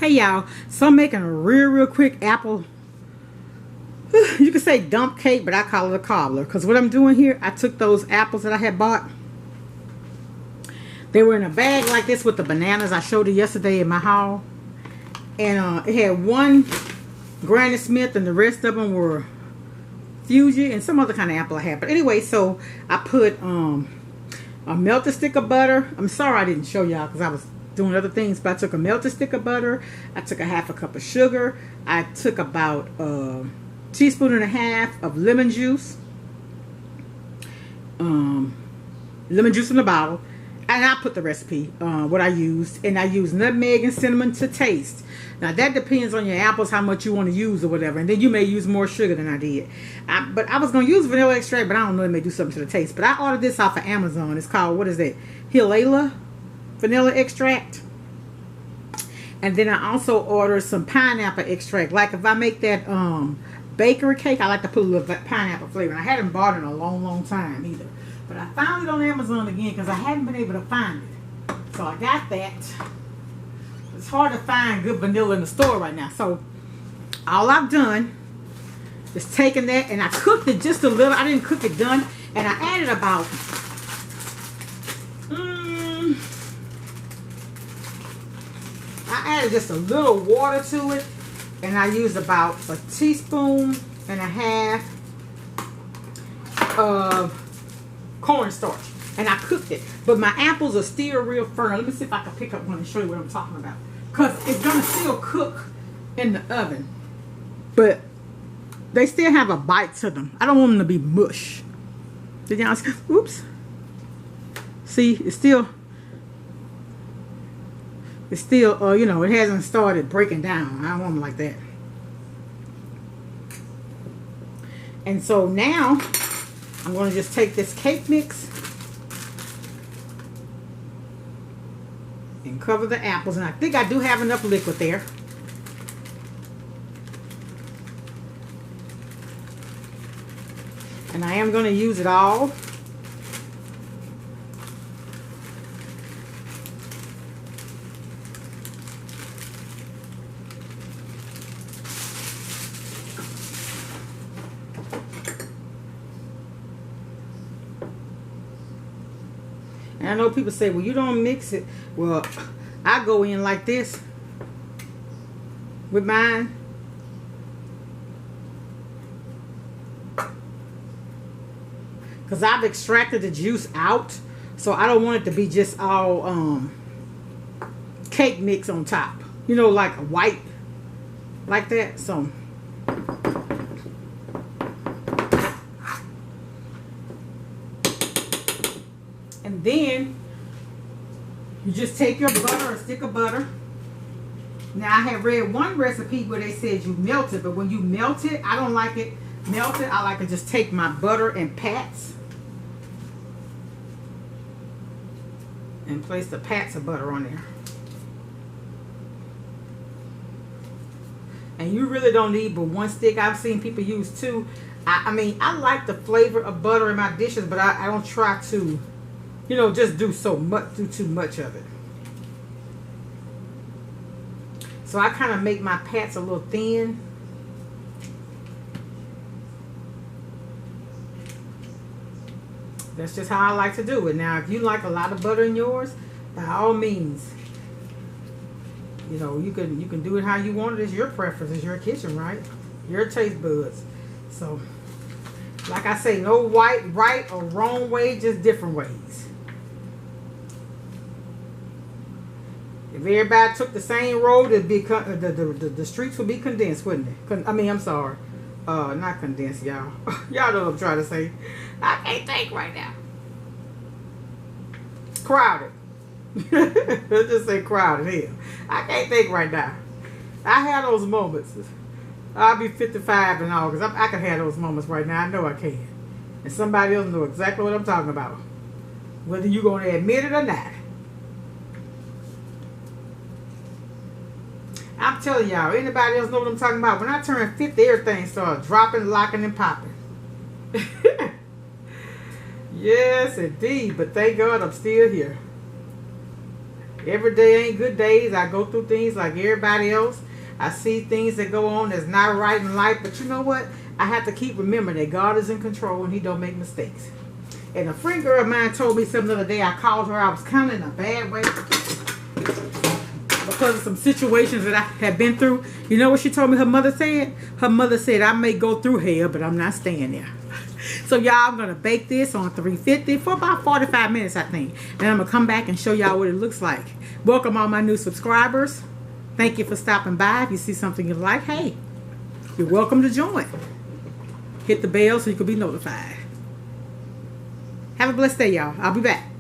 Hey y'all, so I'm making a real quick apple, you could say dump cake, but I call it a cobbler. Because what I'm doing here, I took those apples that I had bought. They were in a bag like this with the bananas I showed you yesterday in my haul. And it had one Granny Smith and the rest of them were Fuji and some other kind of apple I had. But anyway, so I put a melted stick of butter. I'm sorry I didn't show y'all because I was doing other things, but I took a melted stick of butter. I took a half a cup of sugar. I took about a teaspoon and a half of lemon juice. Lemon juice in the bottle. And I put the recipe, what I used. And I used nutmeg and cinnamon to taste. Now that depends on your apples, how much you want to use or whatever. And then you may use more sugar than I did. But I was going to use vanilla extract, but I don't know, it may do something to the taste. But I ordered this off of Amazon. It's called, what is that? Hilala vanilla extract. And then I also ordered some pineapple extract. Like if I make that bakery cake, I like to put a little pineapple flavor. And I hadn't bought it in a long time either. But I found it on Amazon again because I hadn't been able to find it. So I got that. It's hard to find good vanilla in the store right now. So all I've done is taken that and I cooked it just a little. I didn't cook it done. And I added about I added just a little water to it. And I used about a teaspoon and a half of cornstarch, and I cooked it. But my apples are still real firm. Let me see if I can pick up one and show you what I'm talking about, because it's gonna still cook in the oven, but they still have a bite to them. I don't want them to be mush. Did y'all see? Oops. See, it's still you know, it hasn't started breaking down. I don't want them like that. And so now I'm going to just take this cake mix and cover the apples. And I think I do have enough liquid there. And I am going to use it all. And I know people say, well, you don't mix it. Well, I go in like this with mine. Because I've extracted the juice out. So I don't want it to be just all cake mix on top. You know, like white. Like that. So and then you just take your butter, a stick of butter. Now I have read one recipe where they said you melt it, but when you melt it, I don't like it melted. I like to just take my butter and pats and place the pats of butter on there. And you really don't need but one stick. I've seen people use two. I mean, I like the flavor of butter in my dishes, but I don't try to, you know, just do too much of it. So I kind of make my pats a little thin. That's just how I like to do it. Now, if you like a lot of butter in yours, by all means, you know, you can do it how you want it. It's your preference. It's your kitchen, right? Your taste buds. So, like I say, no right or wrong way, just different ways. If everybody took the same road, it'd be the streets would be condensed, wouldn't it? I mean, I'm sorry, not condensed, y'all. Y'all know what I'm trying to say. I can't think right now. Crowded. Let's just say crowded here. I can't think right now. I have those moments. I'll be 55 in August. I can have those moments right now. I know I can. And somebody else know exactly what I'm talking about, whether you're going to admit it or not. I'm telling y'all, anybody else know what I'm talking about? When I turned 50, everything started dropping, locking, and popping. Yes, indeed. But thank God I'm still here. Every day ain't good days. I go through things like everybody else. I see things that go on that's not right in life. But you know what? I have to keep remembering that God is in control and He don't make mistakes. And a friend girl of mine told me something the other day. I called her. I was kind of in a bad way because of some situations that I had been through. You know what she told me her mother said? Her mother said, I may go through hell, but I'm not staying there. So y'all, I'm going to bake this on 350 for about 45 minutes, I think. And I'm going to come back and show y'all what it looks like. Welcome all my new subscribers. Thank you for stopping by. If you see something you like, hey, you're welcome to join. Hit the bell so you can be notified. Have a blessed day, y'all. I'll be back.